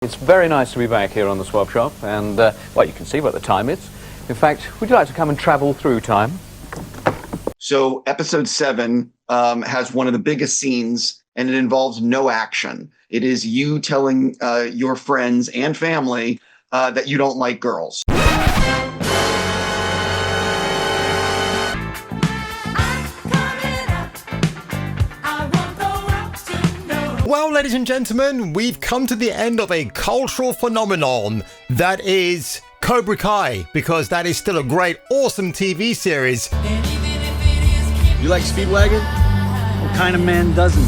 It's very nice to be back here on the Swap Shop, and well, you can see what the time is. In fact, would you like to come and travel through time? So episode 7 has one of the biggest scenes, and it involves no action. It is you telling your friends and family that you don't like girls. Well, ladies and gentlemen, we've come to the end of a cultural phenomenon that is Cobra Kai, because that is still a great, awesome TV series. You like Speedwagon? What kind of man doesn't?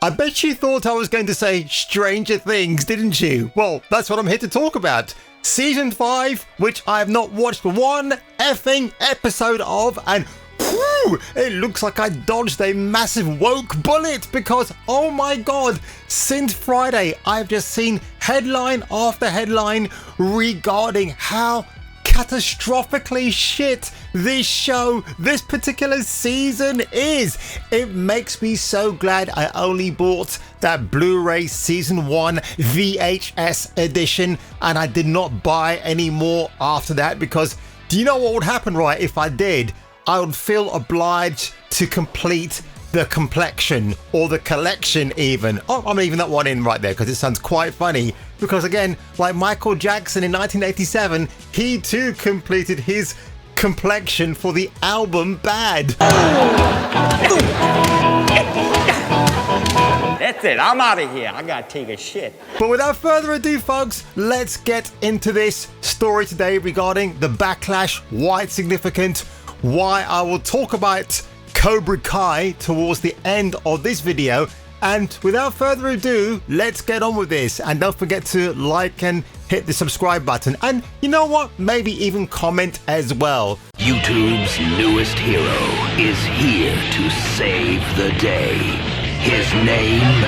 I bet you thought I was going to say Stranger Things, didn't you? Well, that's what I'm here to talk about. Season 5, which I have not watched one effing episode of, and whew, it looks like I dodged a massive woke bullet because, oh my god, since Friday, I've just seen headline after headline regarding how catastrophically shit this show, this particular season is. It makes me so glad I only bought that Blu-ray Season 1 VHS edition and I did not buy any more after that, because do you know what would happen, right, if I did? I would feel obliged to complete the complexion or the collection even. Oh, I'm leaving that one in right there because it sounds quite funny. Because again, like Michael Jackson in 1987, he too completed his complexion for the album Bad. That's it, I'm out of here. I gotta take a shit. But without further ado, folks, let's get into this story today regarding the backlash, why it's significant, why I will talk about Cobra Kai towards the end of this video. And without further ado, let's get on with this. And don't forget to like and hit the subscribe button. And you know what? Maybe even comment as well. YouTube's newest hero is here to save the day. His name,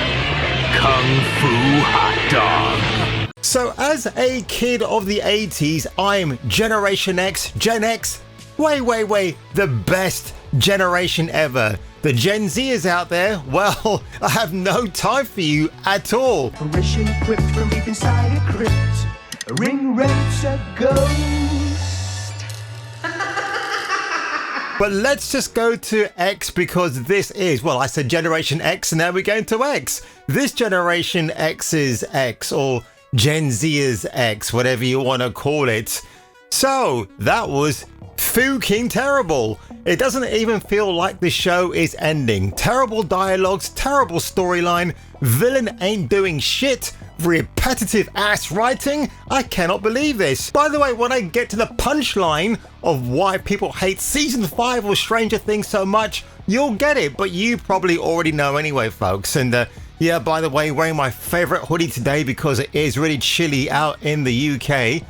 Kung Fu Hot Dog. So as a kid of the 80s, I'm Generation X, Gen X, way, the best generation ever. The Gen Zers out there, well, I have no time for you at all. Permission equipped from deep inside a crypt. A ring rapes a ghost. But let's just go to X, because this is, well, I said Generation X and now we're going to X. This Generation X's X, or Gen Z's X, whatever you want to call it. So that was fucking terrible. It doesn't even feel like the show is ending. Terrible dialogues, terrible storyline, villain ain't doing shit, repetitive ass writing. I cannot believe this. By the way, when I get to the punchline of why people hate season 5 of Stranger Things so much, you'll get it, but you probably already know anyway, folks. And yeah, by the way, wearing my favorite hoodie today because it is really chilly out in the UK.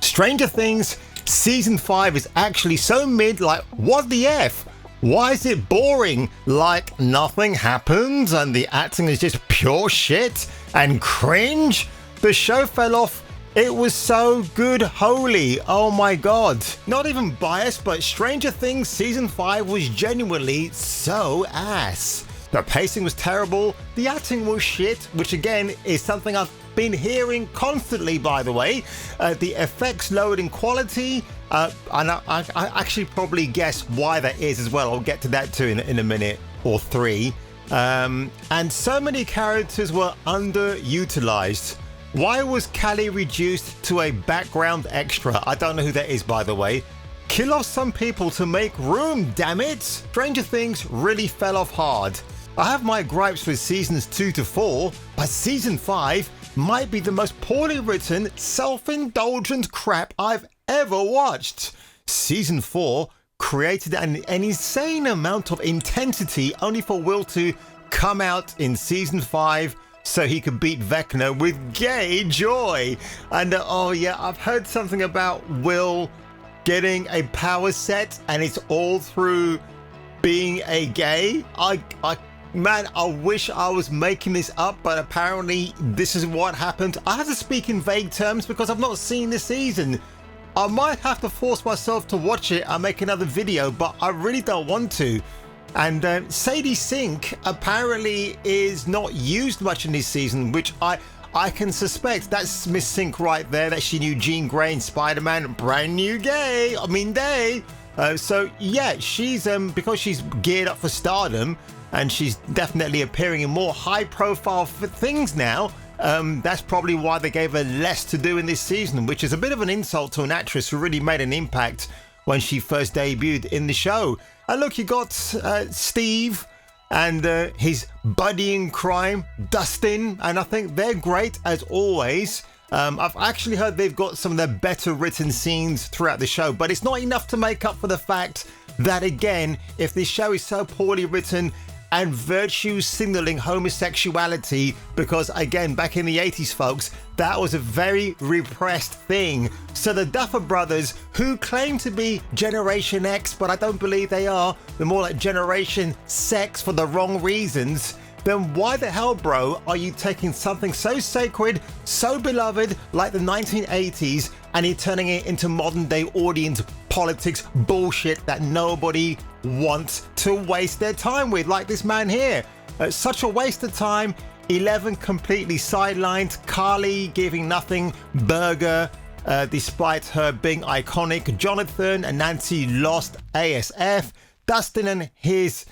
Stranger Things Season 5 is actually so mid, like, what the F? Why is it boring? Like, nothing happens and the acting is just pure shit and cringe? The show fell off. It was so good, holy, oh my god. Not even biased, but Stranger Things Season 5 was genuinely so ass. The pacing was terrible, the acting was shit, which again is something I've been hearing constantly, by the way. The effects lowered in quality, and I actually probably guess why that is as well. I'll get to that too in a minute or three. And so many characters were underutilized. Why was Callie reduced to a background extra? I don't know who that is, by the way. Kill off some people to make room, damn it! Stranger Things really fell off hard. I have my gripes with seasons 2 to 4, but season 5 might be the most poorly written, self-indulgent crap I've ever watched. Season 4 created an insane amount of intensity only for Will to come out in season 5 so he could beat Vecna with gay joy. And oh yeah, I've heard something about Will getting a power set and it's all through being a gay. Man, I wish I was making this up, but apparently this is what happened. I have to speak in vague terms because I've not seen this season. I might have to force myself to watch it and make another video, but I really don't want to. And Sadie Sink apparently is not used much in this season, which I can suspect. That's Miss Sink right there, that she knew Jean Grey in Spider-Man, brand new day. So yeah, she's because she's geared up for stardom and she's definitely appearing in more high-profile things now. That's probably why they gave her less to do in this season, which is a bit of an insult to an actress who really made an impact when she first debuted in the show. And look, you got Steve and his buddy in crime, Dustin, and I think they're great as always. I've actually heard they've got some of their better written scenes throughout the show, but it's not enough to make up for the fact that, again, if this show is so poorly written and virtue signaling homosexuality, because again, back in the 80s, folks, that was a very repressed thing. So the Duffer Brothers, who claim to be Generation X, but I don't believe they are, they're more like Generation Sex for the wrong reasons, then why the hell, bro, are you taking something so sacred, so beloved, like the 1980s, and you're turning it into modern day audience politics bullshit that nobody wants to waste their time with, like this man here? Such a waste of time. 11 completely sidelined. Carly giving nothing. Burger, despite her being iconic. Jonathan and Nancy lost ASF. Dustin and his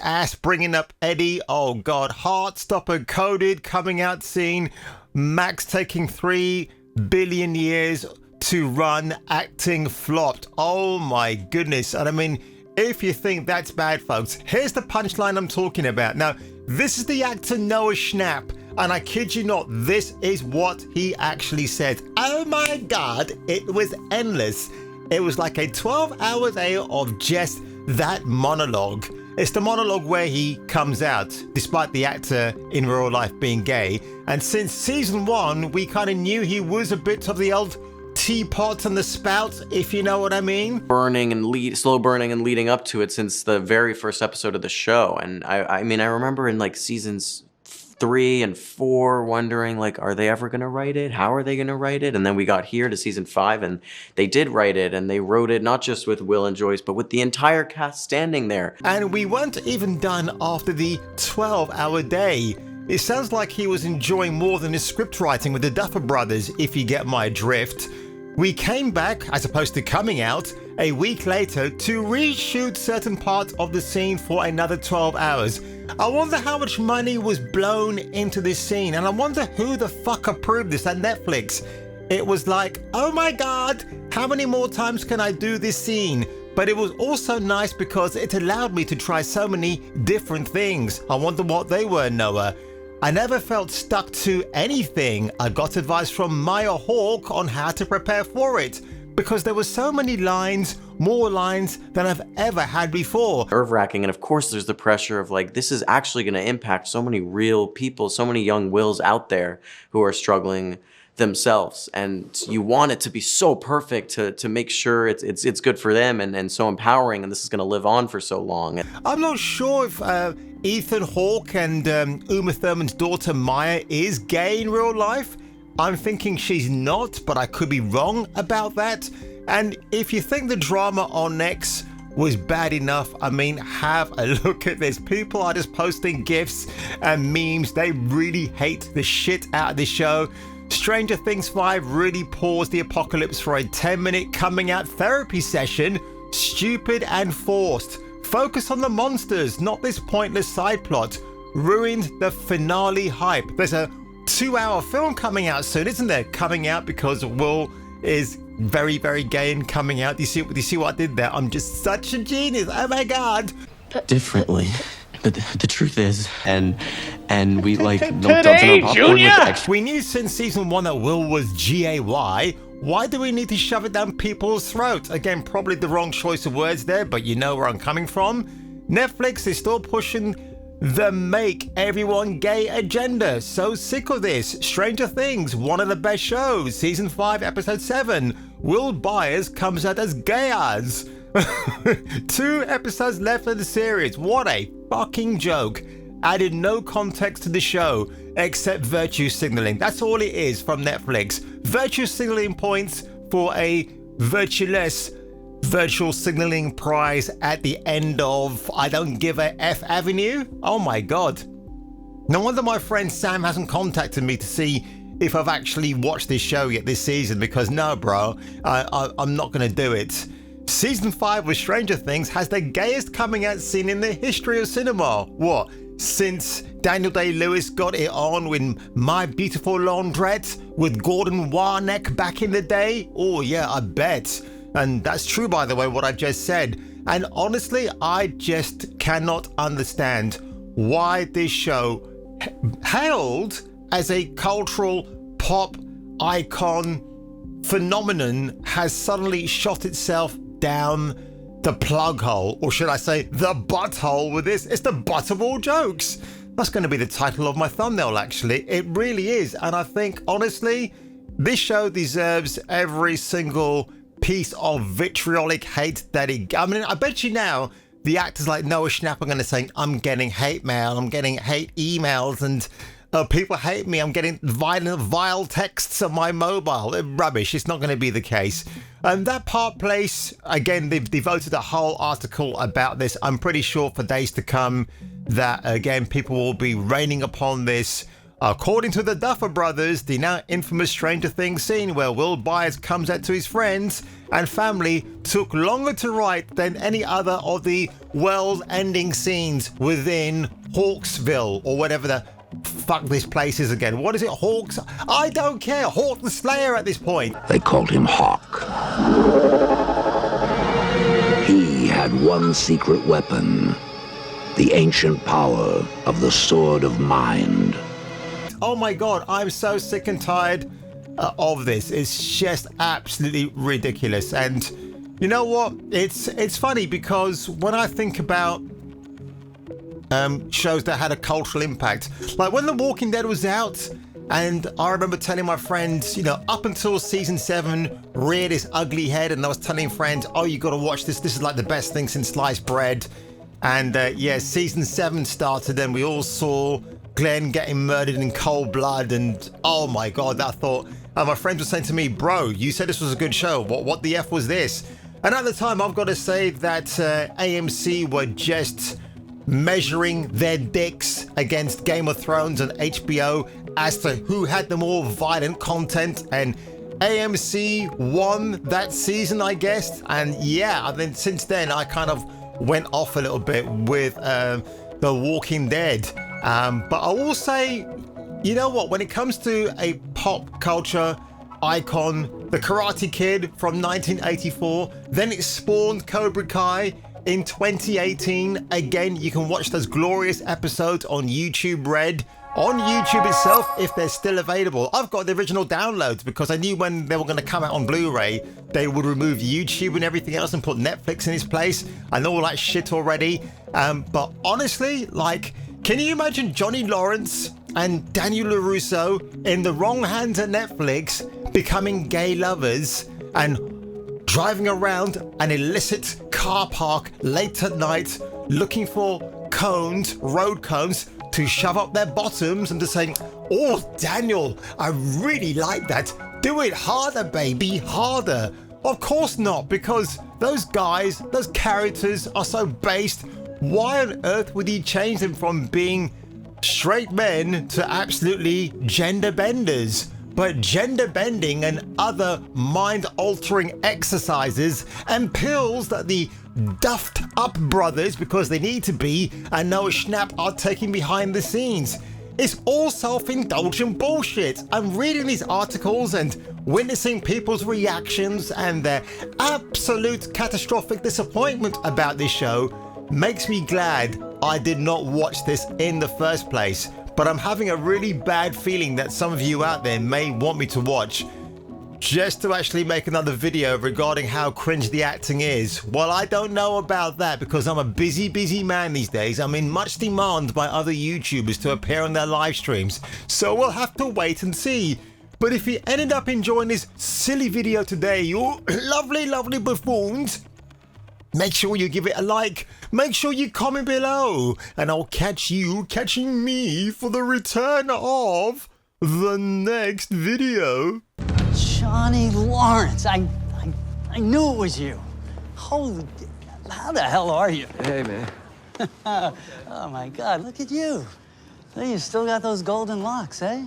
ass bringing up Eddie. Oh god. Heartstopper coded coming out scene. Max taking 3 billion years to run, acting flopped. Oh my goodness. And I mean, if you think that's bad, folks, here's the punchline I'm talking about. Now, this is the actor Noah Schnapp, and I kid you not, this is what he actually said. Oh my god, it was endless. It was like a 12-hour day of just that monologue. It's the monologue where he comes out, despite the actor in real life being gay. And since season 1, we kind of knew he was a bit of the old teapot and the spout, if you know what I mean. Slow burning and leading up to it since the very first episode of the show. And I mean, I remember in like seasons 3 and 4 wondering, like, are they ever gonna write it? How are they gonna write it? And then we got here to season 5 and they did write it, and they wrote it not just with Will and Joyce, but with the entire cast standing there. And we weren't even done after the 12-hour day. It sounds like he was enjoying more than his script writing with the Duffer Brothers, if you get my drift. We came back, as opposed to coming out, a week later to reshoot certain parts of the scene for another 12 hours. I wonder how much money was blown into this scene, and I wonder who the fuck approved this at Netflix. It was like, oh my god, how many more times can I do this scene? But it was also nice because it allowed me to try so many different things. I wonder what they were, Noah. I never felt stuck to anything. I got advice from Maya Hawke on how to prepare for it, because there were so many lines, more lines than I've ever had before. Nerve-wracking, and of course there's the pressure of like, this is actually going to impact so many real people, so many young Wills out there who are struggling themselves, and you want it to be so perfect to make sure it's good for them and so empowering, and this is going to live on for so long. I'm not sure if Ethan Hawke and Uma Thurman's daughter Maya is gay in real life. I'm thinking she's not, but I could be wrong about that. And if you think the drama on X was bad enough, I mean, have a look at this. People are just posting GIFs and memes. They really hate the shit out of the show. Stranger Things 5 really paused the apocalypse for a 10-minute coming out therapy session. Stupid and forced. Focus on the monsters, not this pointless side plot. Ruined the finale hype. There's a 2-hour film coming out soon, isn't there? Coming out because Will is very, very gay and coming out. Do you see what I did there? I'm just such a genius. Oh my god. Differently. The truth is, and we like Today, Junior! We knew since season 1 that Will was GAY. Why do we need to shove it down people's throats? Again, probably the wrong choice of words there, but you know where I'm coming from. Netflix is still pushing the make everyone gay agenda. So sick of this. Stranger Things, one of the best shows. Season 5, episode 7. Will Byers comes out as Gayaz. 2 episodes left of the series. What a fucking joke. Added no context to the show except virtue signaling. That's all it is from Netflix. Virtue signaling points for a virtueless virtual signaling prize at the end of I Don't Give a F Avenue. Oh my God. No wonder my friend Sam hasn't contacted me to see if I've actually watched this show yet this season, because no, bro, I'm not going to do it. Season 5 of Stranger Things has the gayest coming out scene in the history of cinema. What? Since Daniel Day-Lewis got it on with My Beautiful Laundrette with Gordon Warneck back in the day? Oh yeah, I bet. And that's true, by the way, what I just said. And honestly, I just cannot understand why this show, hailed as a cultural pop icon phenomenon, has suddenly shot itself down the plug hole, or should I say the butthole with this. It's the butt of all jokes. That's going to be the title of my thumbnail, actually. It really is. And I think, honestly, this show deserves every single piece of vitriolic hate that it... I mean, I bet you now the actors like Noah Schnapp are going to say, I'm getting hate mail, I'm getting hate emails, and people hate me, I'm getting vile texts on my mobile. Rubbish, it's not going to be the case. And that Park Place, again, they've devoted a whole article about this. I'm pretty sure for days to come that, again, people will be raining upon this. According to the Duffer Brothers, the now infamous Stranger Things scene where Will Byers comes out to his friends and family took longer to write than any other of the world-ending scenes within Hawksville, or whatever the fuck this place is again. What is it, Hawks? I don't care. Hawk the Slayer at this point. They called him Hawk. He had one secret weapon, the ancient power of the Sword of Mind. Oh my God, I'm so sick and tired of this. It's just absolutely ridiculous. And you know what? It's funny because when I think about shows that had a cultural impact, like when The Walking Dead was out, and I remember telling my friends, you know, up until season 7 reared its ugly head, and I was telling friends, oh, you got to watch this. This is like the best thing since sliced bread. And yeah, season 7 started, and we all saw Glenn getting murdered in cold blood, and oh my God, I thought, and my friends were saying to me, bro, you said this was a good show. What the F was this? And at the time, I've got to say that AMC were just measuring their dicks against Game of Thrones and HBO as to who had the more violent content, and AMC won that season, I guess. And yeah, I mean, since then, I kind of went off a little bit with The Walking Dead. But I will say, you know what, when it comes to a pop culture icon, The Karate Kid from 1984, then it spawned Cobra Kai in 2018. Again, you can watch those glorious episodes on YouTube Red, on YouTube itself, if they're still available. I've got the original downloads because I knew when they were going to come out on Blu-ray, they would remove YouTube and everything else and put Netflix in its place. I know all that shit already. But honestly, like, can you imagine Johnny Lawrence and Daniel LaRusso in the wrong hands at Netflix becoming gay lovers and driving around an illicit car park late at night looking for cones, road cones, to shove up their bottoms and to say, oh, Daniel, I really like that. Do it harder, baby, harder. Of course not, because those guys, those characters are so based. Why on earth would he change them from being straight men to absolutely gender benders? But gender bending and other mind-altering exercises and pills that the duffed up brothers, because they need to be, and Noah Schnapp are taking behind the scenes. It's all self-indulgent bullshit. I'm reading these articles and witnessing people's reactions, and their absolute catastrophic disappointment about this show makes me glad I did not watch this in the first place. But I'm having a really bad feeling that some of you out there may want me to watch, just to actually make another video regarding how cringe the acting is. Well, I don't know about that because I'm a busy man these days. I'm in much demand by other YouTubers to appear on their live streams, so we'll have to wait and see. But if you ended up enjoying this silly video today, you lovely buffoons, make sure you give it a like, make sure you comment below, and I'll catch you catching me for the return of the next video. Johnny Lawrence, I knew it was you. Holy, how the hell are you? Hey, man. Oh my God, look at you. You still got those golden locks, eh?